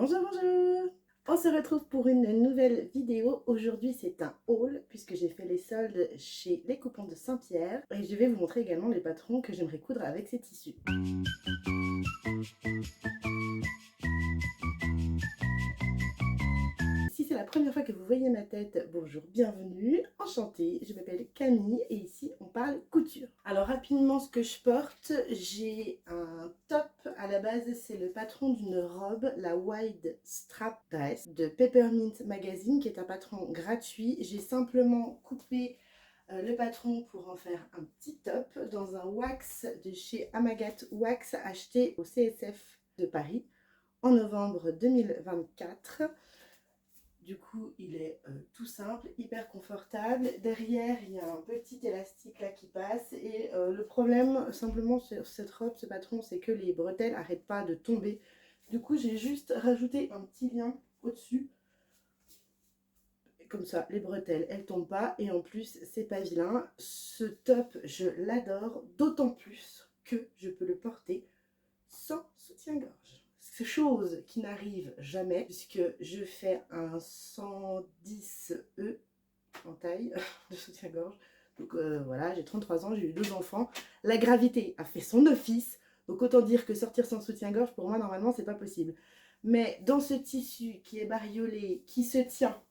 Bonjour, bonjour! On se retrouve pour une nouvelle vidéo. Aujourd'hui, c'est un haul puisque j'ai fait les soldes chez Les Coupons de Saint-Pierre. Et je vais vous montrer également les patrons que j'aimerais coudre avec ces tissus. Si c'est la première fois que vous voyez ma tête, bonjour, bienvenue, enchantée, je m'appelle Camille et ici on parle couture. Alors rapidement ce que je porte, j'ai un top, à la base c'est le patron d'une robe, la Wide Strap Dress de Peppermint Magazine qui est un patron gratuit. J'ai simplement coupé le patron pour en faire un petit top dans un wax de chez Amagat Wax acheté au CSF de Paris en novembre 2024. Du coup, il est tout simple, hyper confortable. Derrière, il y a un petit élastique là qui passe. Et le problème, simplement, sur cette robe, ce patron, c'est que les bretelles n'arrêtent pas de tomber. Du coup, j'ai juste rajouté un petit lien au-dessus. Comme ça, les bretelles, elles tombent pas. Et en plus, c'est pas vilain. Ce top, je l'adore. D'autant plus que je peux le porter sans soutien-gorge. C'est chose qui n'arrive jamais puisque je fais un 110E en taille de soutien-gorge. Donc voilà, j'ai 33 ans, j'ai eu 2 enfants. La gravité a fait son office. Donc autant dire que sortir sans soutien-gorge, pour moi, normalement, c'est pas possible. Mais dans ce tissu qui est bariolé, qui se tient,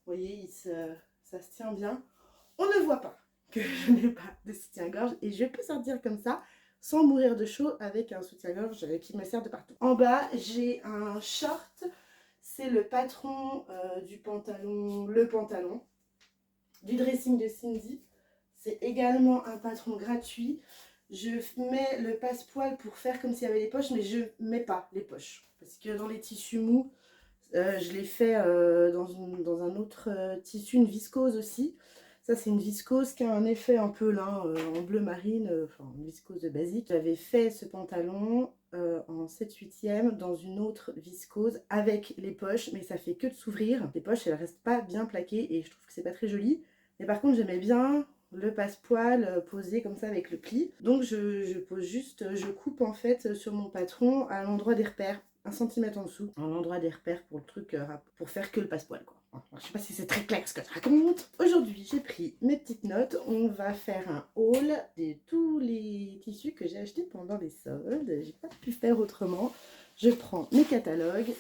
vous voyez, ça se tient bien, on ne voit pas que je n'ai pas de soutien-gorge et je peux sortir comme ça sans mourir de chaud avec un soutien-gorge qui me sert de partout. En bas, j'ai un short, c'est le patron du pantalon, le pantalon du dressing de Cindy. C'est également un patron gratuit. Je mets le passepoil pour faire comme s'il y avait les poches, mais je ne mets pas les poches. Parce que dans les tissus mous, je l'ai fait dans un autre tissu, une viscose aussi. Ça, c'est une viscose qui a un effet un peu là, en bleu marine, enfin une viscose basique. J'avais fait ce pantalon en 7/8e dans une autre viscose avec les poches, mais ça fait que de s'ouvrir. Les poches, elles restent pas bien plaquées et je trouve que c'est pas très joli. Mais par contre, j'aimais bien le passepoil posé comme ça avec le pli. Donc je pose juste, je coupe en fait sur mon patron à l'endroit des repères. 1 cm en dessous, à l'endroit des repères pour le truc, pour faire que le passepoil quoi. Je sais pas si c'est très clair ce que je raconte. Aujourd'hui j'ai pris mes petites notes, on va faire un haul de tous les tissus que j'ai achetés pendant les soldes. J'ai pas pu faire autrement. Je prends mes catalogues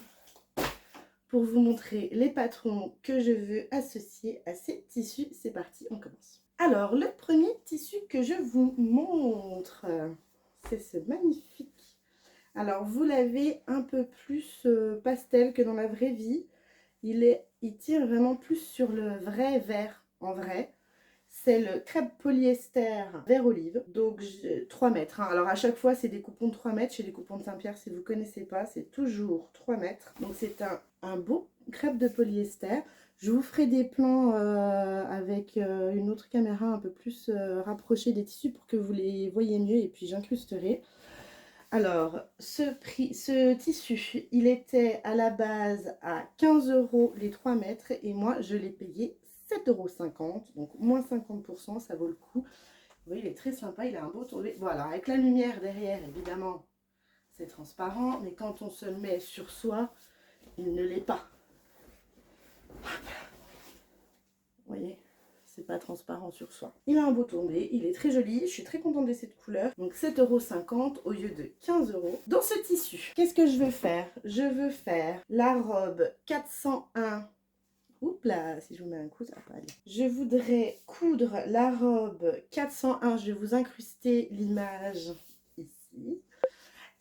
pour vous montrer les patrons que je veux associer à ces tissus. C'est parti, on commence. Alors le premier tissu que je vous montre, c'est ce magnifique. Alors, vous l'avez un peu plus pastel que dans la vraie vie. Il tire vraiment plus sur le vrai vert en vrai. C'est le crêpe polyester vert olive, donc 3 mètres. Hein. Alors à chaque fois, c'est des coupons de 3 mètres. Chez les coupons de Saint-Pierre, si vous ne connaissez pas, c'est toujours 3 mètres. Donc c'est un beau crêpe de polyester. Je vous ferai des plans avec une autre caméra un peu plus rapprochée des tissus pour que vous les voyez mieux et puis j'incrusterai. Alors, ce tissu, il était à la base à 15 € les 3 mètres et moi, je l'ai payé 7,50 €, donc moins 50%, ça vaut le coup. Vous voyez, il est très sympa, il a un beau tourné. Voilà, avec la lumière derrière, évidemment, c'est transparent, mais quand on se le met sur soi, il ne l'est pas. Vous voyez ? C'est pas transparent sur soi. Il a un beau tourné, il est très joli, je suis très contente de cette couleur. Donc 7,50 € au lieu de 15 €. Dans ce tissu, qu'est-ce que je veux faire? Je veux faire la robe 401. Oups là, si je vous mets un coup, ça va pas aller. Je voudrais coudre la robe 401, je vais vous incruster l'image ici.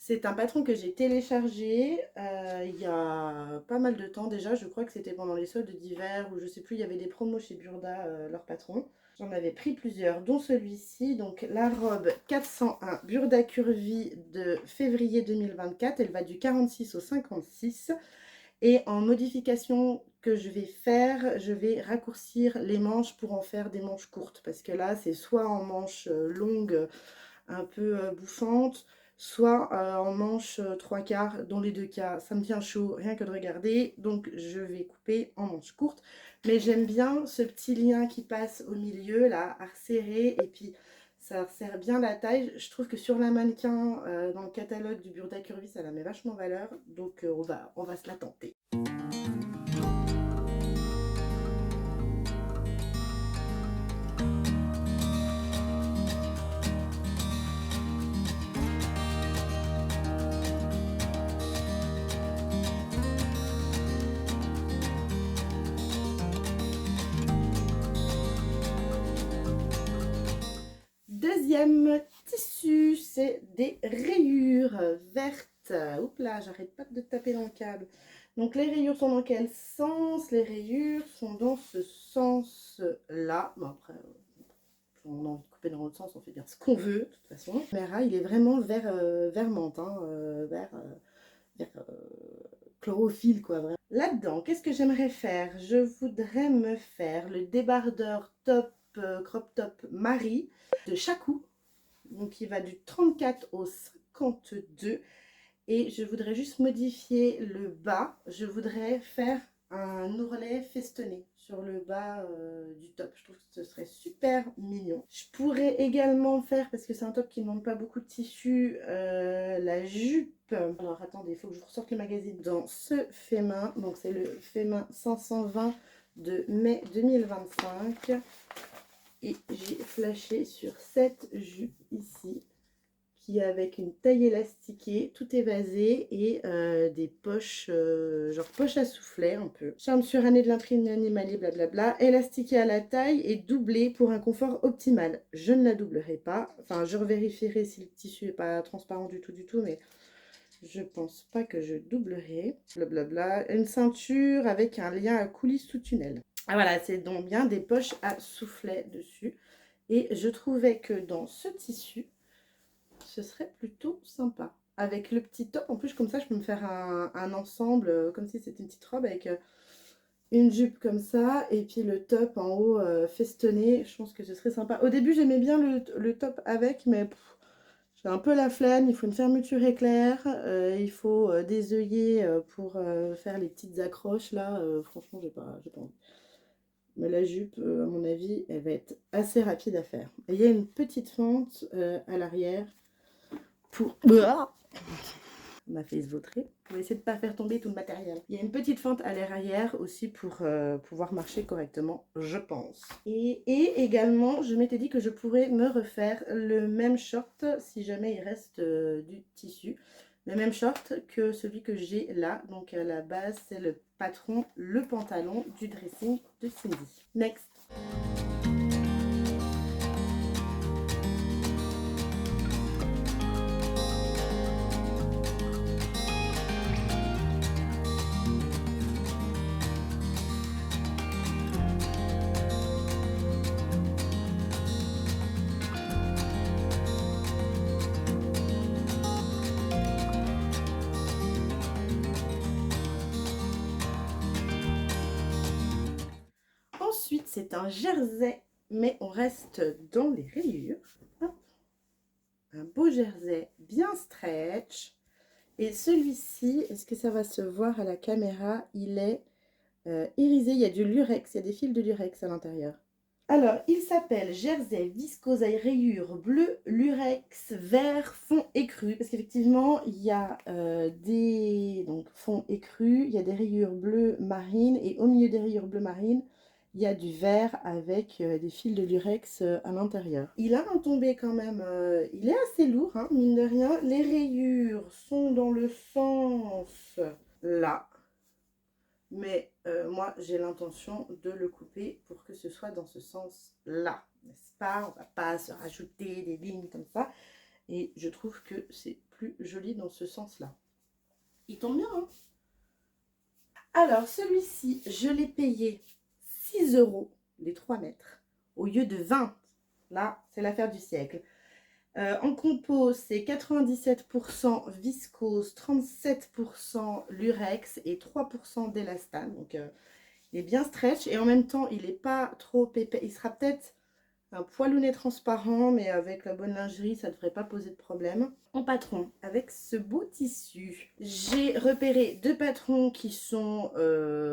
C'est un patron que j'ai téléchargé il y a pas mal de temps déjà. Je crois que c'était pendant les soldes d'hiver ou je sais plus, il y avait des promos chez Burda, leur patron. J'en avais pris plusieurs, dont celui-ci. Donc la robe 401 Burda Curvy de février 2024. Elle va du 46 au 56. Et en modification que je vais faire, je vais raccourcir les manches pour en faire des manches courtes. Parce que là, c'est soit en manches longues, un peu bouffantes, soit en manche 3/4. Dans les deux cas, ça me tient chaud rien que de regarder. Donc je vais couper en manches courtes. Mais j'aime bien ce petit lien qui passe au milieu, là, à resserrer. Et puis Ça resserre bien la taille. Je trouve que sur la mannequin, dans le catalogue du Burda Curvy, ça la met vachement en valeur. Donc on va se la tenter. Deuxième tissu, c'est des rayures vertes. Oups là, j'arrête pas de taper dans le câble. Donc les rayures sont dans quel sens? Les rayures sont dans ce sens-là. Bon après, on a envie de couper dans l'autre sens, on fait bien ce qu'on veut, de toute façon. Le caméra, il est vraiment vert menthe, hein, vert chlorophylle, quoi. Vraiment. Là-dedans, qu'est-ce que j'aimerais faire? Je voudrais me faire le débardeur top, crop top Marie de Chacou. Donc il va du 34 au 52. Et je voudrais juste modifier le bas. Je voudrais faire un ourlet festonné sur le bas du top. Je trouve que ce serait super mignon. Je pourrais également faire, parce que c'est un top qui ne demande pas beaucoup de tissu, la jupe. Alors attendez, il faut que je ressorte le magazine. Dans ce fait main, donc c'est le fait main 520 de mai 2025. Et j'ai flashé sur cette jupe ici, qui est avec une taille élastiquée, tout évasé et des poches, genre poche à soufflet un peu. Charme surannée de l'imprime animalier, blablabla. Élastiquée à la taille et doublée pour un confort optimal. Je ne la doublerai pas. Enfin, je revérifierai si le tissu n'est pas transparent du tout, mais je pense pas que je doublerai. Blablabla. Une ceinture avec un lien à coulisse sous tunnel. Ah voilà, c'est donc bien des poches à soufflet dessus. Et je trouvais que dans ce tissu, ce serait plutôt sympa. Avec le petit top, en plus comme ça, je peux me faire un ensemble, comme si c'était une petite robe avec une jupe comme ça. Et puis le top en haut festonné, je pense que ce serait sympa. Au début, j'aimais bien le top avec, mais j'ai un peu la flemme. Il faut une fermeture éclair, il faut des œillets pour faire les petites accroches là. Franchement, j'ai pas envie. Mais la jupe, à mon avis, elle va être assez rapide à faire. Et il y a une petite fente à l'arrière pour... On a fait se vautrer. On va essayer de ne pas faire tomber tout le matériel. Il y a une petite fente à l'arrière aussi pour pouvoir marcher correctement, je pense. Et également, je m'étais dit que je pourrais me refaire le même short si jamais il reste du tissu. Le même short que celui que j'ai là. Donc à la base, c'est le patron, le pantalon du dressing de Cindy. Next. Ensuite, c'est un jersey, mais on reste dans les rayures. Hop. Un beau jersey bien stretch. Et celui-ci, est-ce que ça va se voir à la caméra? Il est irisé, il y a du lurex, il y a des fils de lurex à l'intérieur. Alors, il s'appelle jersey viscose à rayures bleu, lurex, vert, fond écru. Parce qu'effectivement, il y a des fonds écrus, il y a des rayures bleues marines. Et au milieu des rayures bleues marines, il y a du vert avec des fils de lurex à l'intérieur. Il a un tombé quand même, il est assez lourd, hein, mine de rien. Les rayures sont dans le sens là. Mais moi, j'ai l'intention de le couper pour que ce soit dans ce sens-là, n'est-ce pas? On ne va pas se rajouter des lignes comme ça. Et je trouve que c'est plus joli dans ce sens-là. Il tombe bien, hein? Alors, celui-ci, je l'ai payé 6 €, les 3 mètres, au lieu de 20. Là, c'est l'affaire du siècle. En compo, c'est 97% viscose, 37% lurex et 3% d'élastane. Donc, il est bien stretch et en même temps, il n'est pas trop épais. Il sera peut-être un poilounet transparent, mais avec la bonne lingerie, ça ne devrait pas poser de problème. En patron, avec ce beau tissu, j'ai repéré deux patrons qui sont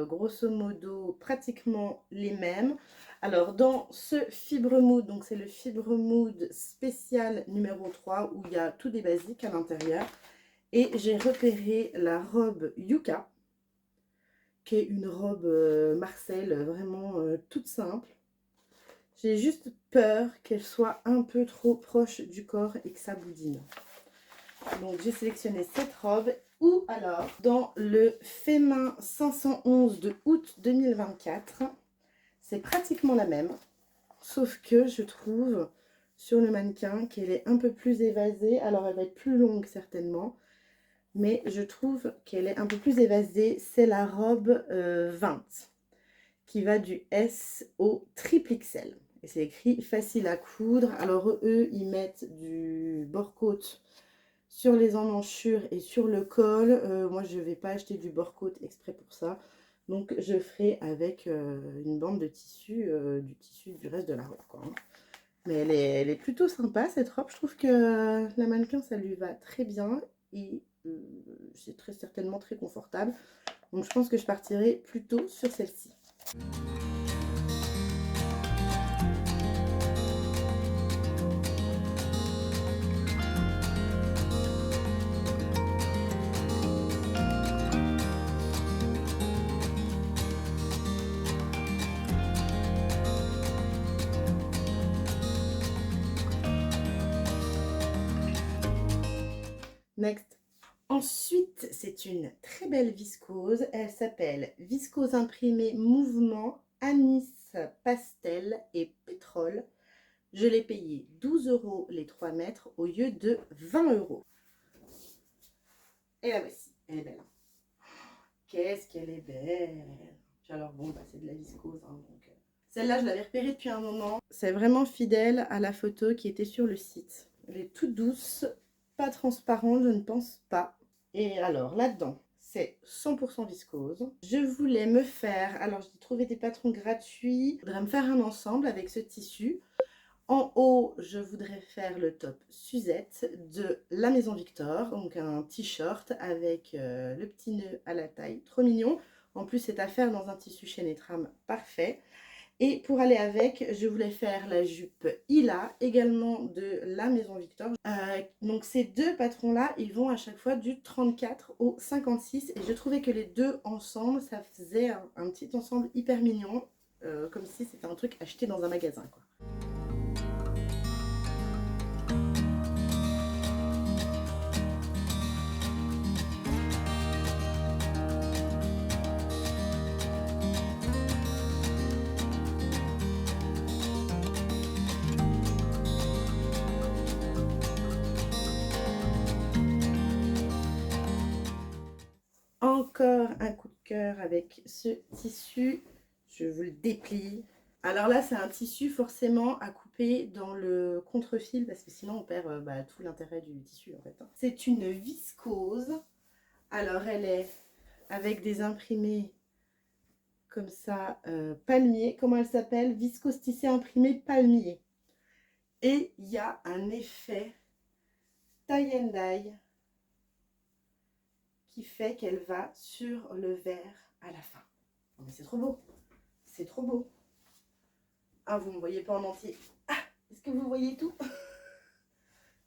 grosso modo pratiquement les mêmes. Alors, dans ce Fibre Mood, donc c'est le Fibre Mood spécial numéro 3, où il y a tout des basiques à l'intérieur. Et j'ai repéré la robe Yuka, qui est une robe Marcel, vraiment toute simple. J'ai juste peur qu'elle soit un peu trop proche du corps et que ça boudine. Donc j'ai sélectionné cette robe. Ou alors, dans le Fémin 511 de août 2024, c'est pratiquement la même. Sauf que je trouve sur le mannequin qu'elle est un peu plus évasée. Alors elle va être plus longue certainement. Mais je trouve qu'elle est un peu plus évasée. C'est la robe 20 qui va du S au triple XL. Et c'est écrit facile à coudre. Alors eux, ils mettent du bord-côte sur les emmanchures et sur le col. Moi, je ne vais pas acheter du bord-côte exprès pour ça. Donc, je ferai avec une bande de tissu, du tissu du reste de la robe, quoi, hein. Mais elle est plutôt sympa, cette robe. Je trouve que la mannequin, ça lui va très bien. Et c'est très certainement très confortable. Donc, je pense que je partirai plutôt sur celle-ci. Next. Ensuite, c'est une très belle viscose. Elle s'appelle Viscose imprimée mouvement anis pastel et pétrole. Je l'ai payé 12 € les 3 mètres au lieu de 20 €. Et la voici. Elle est belle. Qu'est-ce qu'elle est belle. Puis alors bon, bah, c'est de la viscose, hein, donc celle-là, je l'avais repérée depuis un moment. C'est vraiment fidèle à la photo qui était sur le site. Elle est toute douce, pas transparente, je ne pense pas. Et alors, là-dedans, c'est 100% viscose. Je voulais me faire, alors j'ai trouvé des patrons gratuits. Je voudrais me faire un ensemble avec ce tissu. En haut, je voudrais faire le top Suzette de la Maison Victor. Donc un t-shirt avec le petit nœud à la taille, trop mignon. En plus, c'est à faire dans un tissu chaîné trame parfait. Et pour aller avec, je voulais faire la jupe Ila, également de la Maison Victor. Donc ces deux patrons-là, ils vont à chaque fois du 34 au 56. Et je trouvais que les deux ensemble, ça faisait un petit ensemble hyper mignon. Comme si c'était un truc acheté dans un magasin, quoi. Encore un coup de cœur avec ce tissu. Je vous le déplie. Alors là, c'est un tissu forcément à couper dans le contre-fil parce que sinon on perd tout l'intérêt du tissu en fait. C'est une viscose. Alors elle est avec des imprimés comme ça, palmier. Comment elle s'appelle? Viscose tissé imprimé palmier. Et il y a un effet tie and dye qui fait qu'elle va sur le vert à la fin. Oh, mais c'est trop beau. C'est trop beau. Ah, vous ne me voyez pas en entier. Ah, est-ce que vous voyez tout?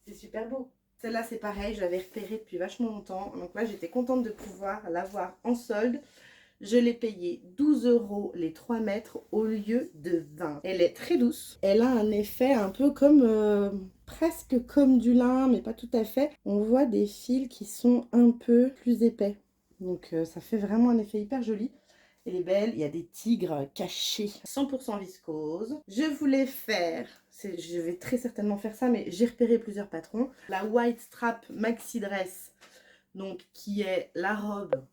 C'est super beau. Celle-là, c'est pareil, je l'avais repérée depuis vachement longtemps. Donc là, j'étais contente de pouvoir l'avoir en solde. Je l'ai payée 12 € les 3 mètres au lieu de 20. Elle est très douce. Elle a un effet un peu comme, presque comme du lin, mais pas tout à fait. On voit des fils qui sont un peu plus épais. Donc ça fait vraiment un effet hyper joli. Elle est belle, il y a des tigres cachés, 100% viscose. Je voulais faire, je vais très certainement faire ça, mais j'ai repéré plusieurs patrons. La White Strap Maxi Dress, donc qui est la robe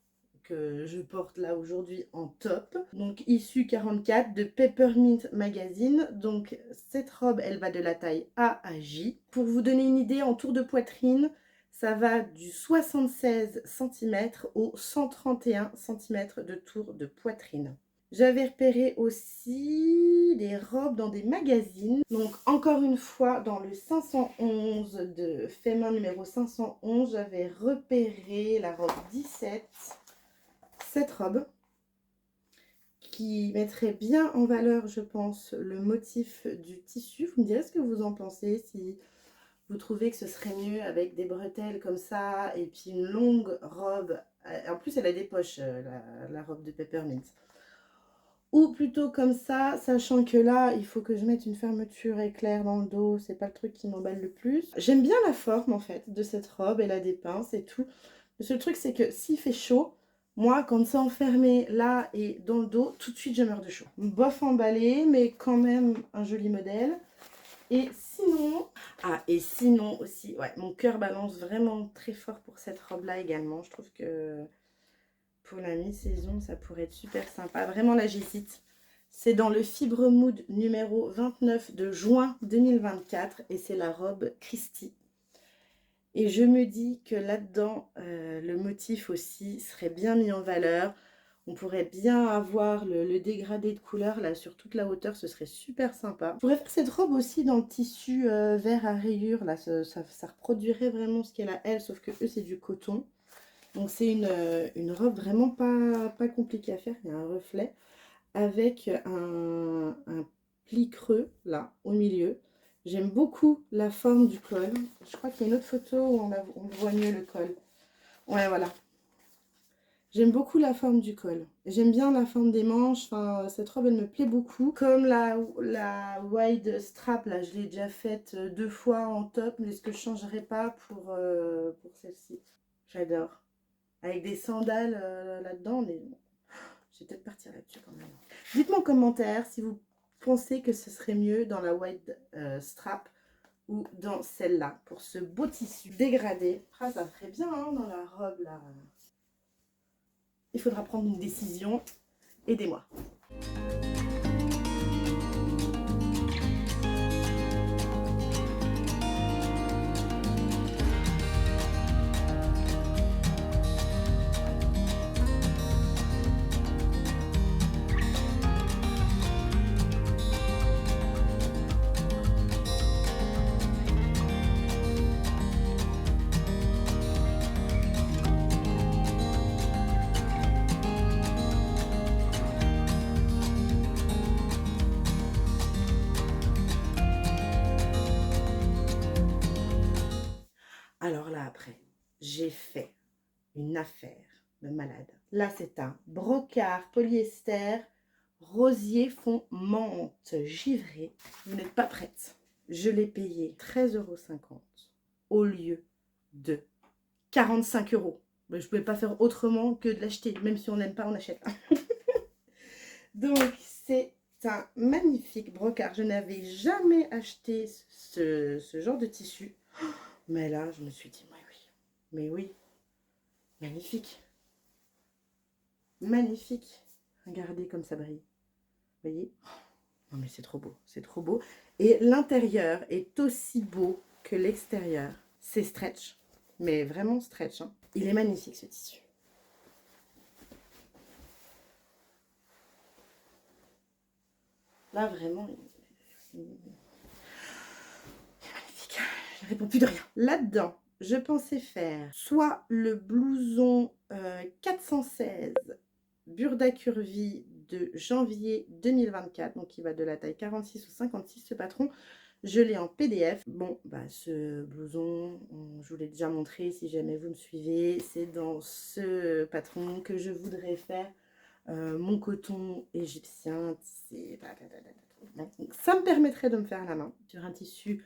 que je porte là aujourd'hui en top. Donc issue 44 de Peppermint Magazine. Donc cette robe, elle va de la taille A à J. Pour vous donner une idée, en tour de poitrine, ça va du 76 cm au 131 cm de tour de poitrine. J'avais repéré aussi des robes dans des magazines. Donc encore une fois, dans le 511 de Fémin numéro 511, j'avais repéré la robe 17. Cette robe qui mettrait bien en valeur, je pense, le motif du tissu. Vous me direz ce que vous en pensez, si vous trouvez que ce serait mieux avec des bretelles comme ça et puis une longue robe. En plus, elle a des poches, la robe de Peppermint. Ou plutôt comme ça, sachant que là, il faut que je mette une fermeture éclair dans le dos. C'est pas le truc qui m'emballe le plus. J'aime bien la forme, en fait, de cette robe. Elle a des pinces et tout. Le seul truc, c'est que s'il fait chaud, moi, quand c'est enfermé là et dans le dos, tout de suite, je meurs de chaud. Bof emballé, mais quand même un joli modèle. Et sinon... Ah, et sinon aussi, ouais, mon cœur balance vraiment très fort pour cette robe-là également. Je trouve que... pour la mi-saison, ça pourrait être super sympa. Vraiment, là, j'hésite. C'est dans le Fibre Mood numéro 29 de juin 2024. Et c'est la robe Christie. Et je me dis que là-dedans, le motif aussi serait bien mis en valeur. On pourrait bien avoir le dégradé de couleur là sur toute la hauteur. Ce serait super sympa. On pourrait faire cette robe aussi dans le tissu vert à rayures. Là, ça reproduirait vraiment ce qu'elle a elle. Sauf que eux, c'est du coton. Donc c'est une robe vraiment pas compliquée à faire, il y a un reflet avec un pli creux là au milieu. J'aime beaucoup la forme du col. Je crois qu'il y a une autre photo où on voit mieux le col. Ouais, voilà. J'aime beaucoup la forme du col. J'aime bien la forme des manches. Enfin, cette robe, elle me plaît beaucoup. Comme la wide strap, là, je l'ai déjà faite 2 fois en top. Mais est-ce que je ne changerai pas pour celle-ci? J'adore. Avec des sandales là-dedans, mais bon, je vais peut-être partir là-dessus quand même. Dites-moi en commentaire si vous pensez que ce serait mieux dans la wide strap ou dans celle-là, pour ce beau tissu dégradé. Ah, ça ferait bien hein, dans la robe là. Il faudra prendre une décision. Aidez-moi. Alors là, après, j'ai fait une affaire de malade. Là, c'est un brocart polyester rosier fond menthe givré. Vous n'êtes pas prête. Je l'ai payé 13,50 € au lieu de 45 €. Mais je ne pouvais pas faire autrement que de l'acheter. Même si on n'aime pas, on achète. Donc, c'est un magnifique brocart. Je n'avais jamais acheté ce genre de tissu. Mais là, je me suis dit, mais oui, magnifique. Magnifique. Regardez comme ça brille. Vous voyez? Non mais c'est trop beau, c'est trop beau. Et l'intérieur est aussi beau que l'extérieur. C'est stretch, mais vraiment stretch. Hein. Il est magnifique ce tissu. Là vraiment, il est magnifique. Je ne réponds plus de rien. Là-dedans, je pensais faire soit le blouson 416 Burda Curvy de janvier 2024, donc qui va de la taille 46 ou 56 ce patron. Je l'ai en PDF. Bon, bah ce blouson, je vous l'ai déjà montré si jamais vous me suivez. C'est dans ce patron que je voudrais faire mon coton égyptien tissé. Donc, ça me permettrait de me faire la main sur un tissu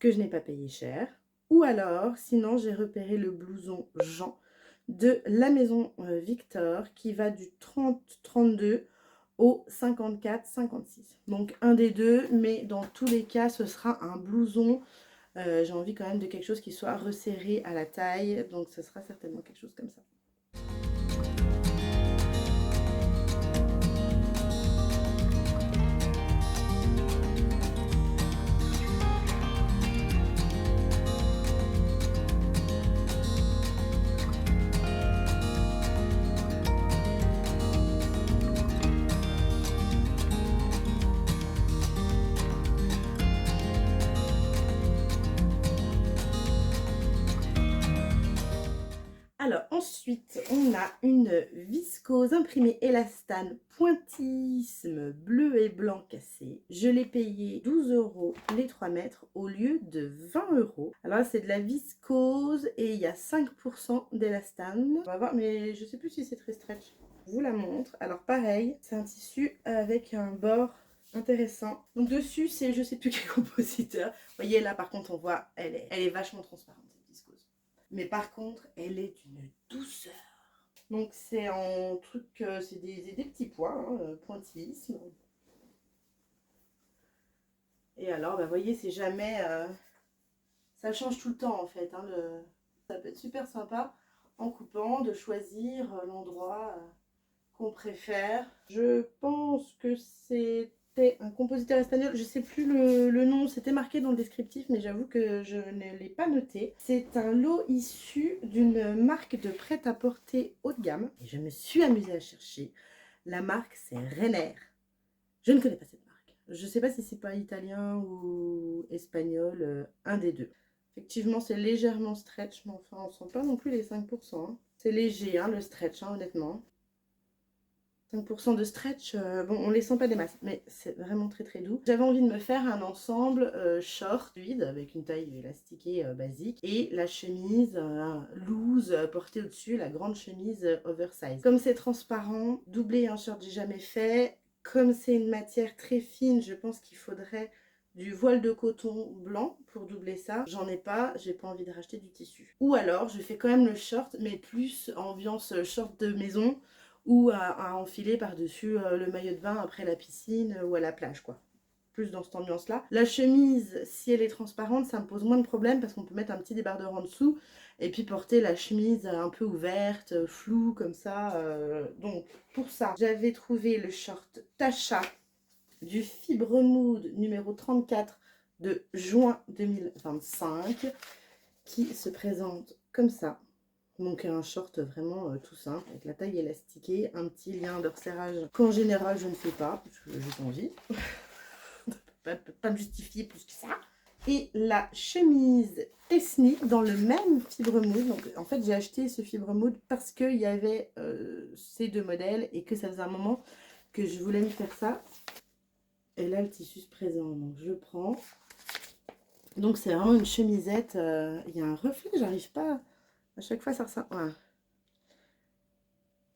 que je n'ai pas payé cher. Ou alors, sinon, j'ai repéré le blouson Jean de la maison Victor qui va du 30-32 au 54-56. Donc un des deux, mais dans tous les cas, ce sera un blouson. J'ai envie quand même de quelque chose qui soit resserré à la taille, donc ce sera certainement quelque chose comme ça. Alors Ensuite, on a une viscose imprimée élastane pointillisme bleu et blanc cassé. Je l'ai payé 12 € les 3 mètres au lieu de 20 €. Alors là, c'est de la viscose et il y a 5% d'élastane. On va voir, mais je sais plus si c'est très stretch. Je vous la montre. Alors pareil, c'est un tissu avec un bord intéressant. Donc dessus, c'est je sais plus quel compositeur. Vous voyez là, par contre, on voit, elle est vachement transparente cette viscose. Mais par contre, elle est d'une douceur. Donc c'est en truc, c'est des petits points, hein, pointillisme. Et alors, vous voyez, c'est jamais... ça change tout le temps en fait. Hein, ça peut être super sympa en coupant de choisir l'endroit qu'on préfère. Je pense que c'était un compositeur espagnol, je ne sais plus le nom, c'était marqué dans le descriptif, mais j'avoue que je ne l'ai pas noté. C'est un lot issu d'une marque de prêt-à-porter haut de gamme. Et je me suis amusée à chercher. La marque, c'est Renner. Je ne connais pas cette marque. Je ne sais pas si c'est pas italien ou espagnol, un des deux. Effectivement, c'est légèrement stretch, mais enfin, on ne sent pas non plus les 5%. Hein. C'est léger, hein, le stretch, hein, honnêtement. 5% de stretch, bon, on les sent pas des masses, mais c'est vraiment très très doux. J'avais envie de me faire un ensemble short, fluide, avec une taille élastiquée basique, et la chemise loose portée au-dessus, la grande chemise oversize. Comme c'est transparent, doubler un short, j'ai jamais fait. Comme c'est une matière très fine, je pense qu'il faudrait du voile de coton blanc pour doubler ça. J'en ai pas, j'ai pas envie de racheter du tissu. Ou alors, je fais quand même le short, mais plus ambiance short de maison, ou à enfiler par-dessus le maillot de bain après la piscine ou à la plage, quoi. Plus dans cette ambiance-là. La chemise, si elle est transparente, ça me pose moins de problèmes parce qu'on peut mettre un petit débardeur en dessous et puis porter la chemise un peu ouverte, floue, comme ça. Donc, pour ça, j'avais trouvé le short Tasha du Fibre Mood numéro 34 de juin 2025 qui se présente comme ça. Donc un short vraiment tout simple, avec la taille élastiquée, un petit lien de resserrage qu'en général je ne fais pas, parce que j'ai pas envie. pas me justifier plus que ça. Et la chemise ethnique dans le même Fibre Mood. Donc en fait j'ai acheté ce Fibre Mood parce qu'il y avait ces deux modèles et que ça faisait un moment que je voulais me faire ça. Et là le tissu se présente, donc je prends. Donc c'est vraiment une chemisette, il y a un reflet, j'arrive pas... À chaque fois, ça ressemble. Ouais.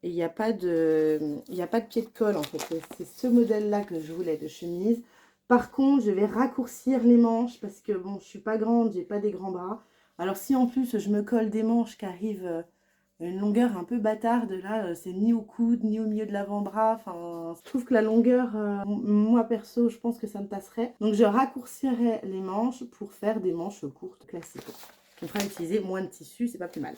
Et il n'y a pas de pied de colle en fait. C'est ce modèle-là que je voulais de chemise. Par contre, je vais raccourcir les manches parce que bon, je suis pas grande, j'ai pas des grands bras. Alors si en plus je me colle des manches qui arrivent à une longueur un peu bâtarde, là, c'est ni au coude ni au milieu de l'avant-bras. Enfin, je trouve que la longueur, moi perso, je pense que ça me passerait. Donc je raccourcirai les manches pour faire des manches courtes classiques. On fera utiliser moins de tissu, c'est pas plus mal.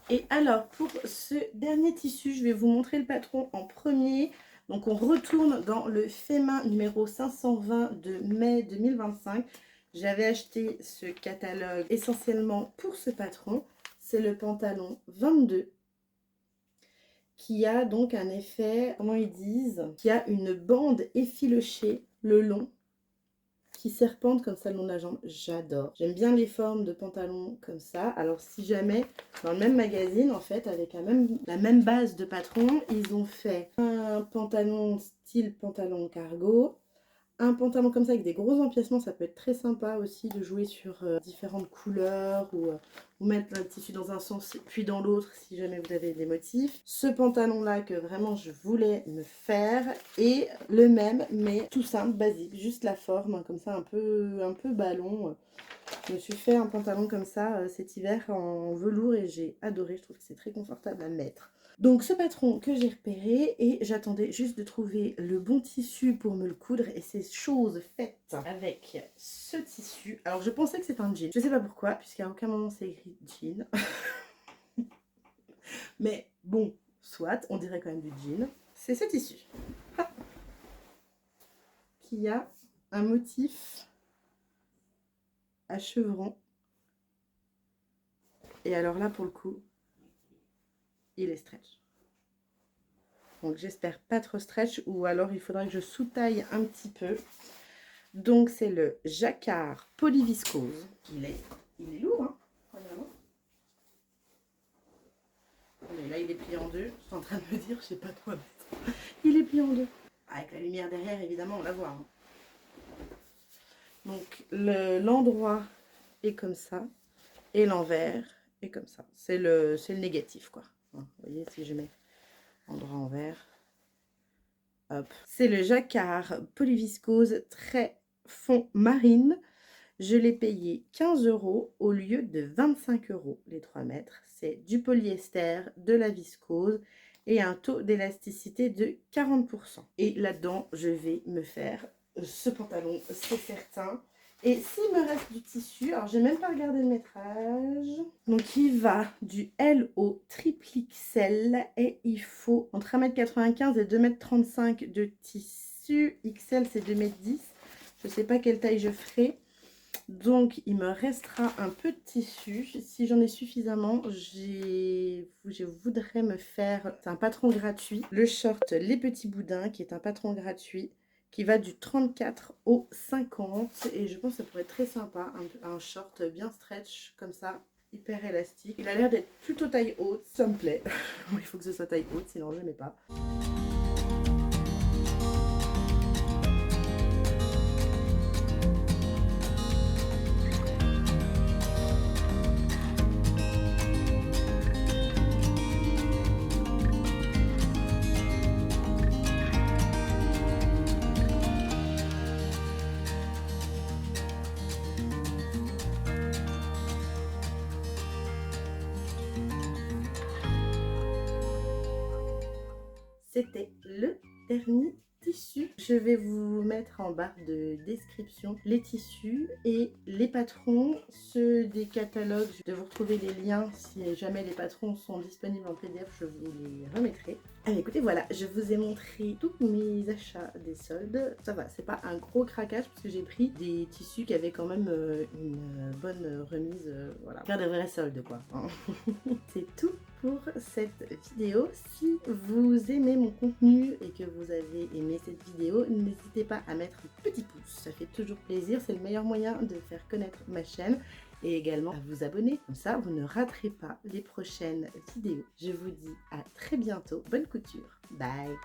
Et alors, pour ce dernier tissu, je vais vous montrer le patron en premier. Donc, on retourne dans le fait main numéro 520 de mai 2025. J'avais acheté ce catalogue essentiellement pour ce patron. C'est le pantalon 22 qui a donc un effet, comment ils disent, qui a une bande effilochée le long qui serpente comme ça le long de la jambe. J'adore. J'aime bien les formes de pantalons comme ça. Alors si jamais, dans le même magazine, en fait, avec la même base de patron, ils ont fait un pantalon style pantalon cargo, un pantalon comme ça avec des gros empiècements, ça peut être très sympa aussi de jouer sur différentes couleurs ou mettre le tissu dans un sens puis dans l'autre si jamais vous avez des motifs. Ce pantalon là que vraiment je voulais me faire et le même mais tout simple, basique, juste la forme hein, comme ça un peu ballon. Je me suis fait un pantalon comme ça cet hiver en velours et j'ai adoré, je trouve que c'est très confortable à mettre. Donc ce patron que j'ai repéré et j'attendais juste de trouver le bon tissu pour me le coudre et c'est chose faite avec ce tissu. Alors je pensais que c'était un jean, je sais pas pourquoi puisqu'à aucun moment c'est écrit jean. Mais bon, soit, on dirait quand même du jean. c'est ce tissu qui a un motif à chevron. Et alors là, pour le coup, il est stretch. Donc j'espère pas trop stretch, ou alors il faudra que je sous-taille un petit peu. Donc c'est le jacquard polyviscose. Il est lourd, hein, vraiment. Mais là il est plié en deux. Je suis en train de me dire, je sais pas quoi mettre. Il est plié en deux. Avec la lumière derrière, évidemment, on la voit. Hein. Donc l'endroit est comme ça. Et l'envers est comme ça. C'est le négatif, quoi. Vous voyez, si je mets endroit envers. Hop. C'est le jacquard polyviscose très fond marine. Je l'ai payé 15 € au lieu de 25 € les 3 mètres. C'est du polyester, de la viscose et un taux d'élasticité de 40%. Et là-dedans, je vais me faire ce pantalon, c'est certain. Et s'il me reste du tissu, alors j'ai même pas regardé le métrage. Donc il va du L au triple XL et il faut entre 1,95 m et 2,35 m de tissu. XL c'est 2,10 m. Je sais pas quelle taille je ferai. Donc il me restera un peu de tissu. Si j'en ai suffisamment, je voudrais me faire, c'est un patron gratuit, le short Les Petits Boudins qui est un patron gratuit qui va du 34 au 50 et je pense que ça pourrait être très sympa, un short bien stretch comme ça, hyper élastique. Il a l'air d'être plutôt taille haute, ça me plaît. Il faut que ce soit taille haute, sinon je n'aimais pas. C'était le dernier tissu. Je vais vous mettre en barre de description les tissus et les patrons, ceux des catalogues. Je vais vous retrouver les liens si jamais les patrons sont disponibles en PDF, je vous les remettrai. Allez, écoutez, voilà, je vous ai montré tous mes achats des soldes. Ça va, c'est pas un gros craquage parce que j'ai pris des tissus qui avaient quand même une bonne remise. Voilà, faire des vrais soldes quoi. Hein. C'est tout pour cette vidéo. Si vous aimez mon contenu et que vous avez aimé cette vidéo, n'hésitez pas à mettre un petit pouce, ça fait toujours plaisir, c'est le meilleur moyen de faire connaître ma chaîne et également à vous abonner, comme ça vous ne raterez pas les prochaines vidéos. Je vous dis à très bientôt, bonne couture, bye.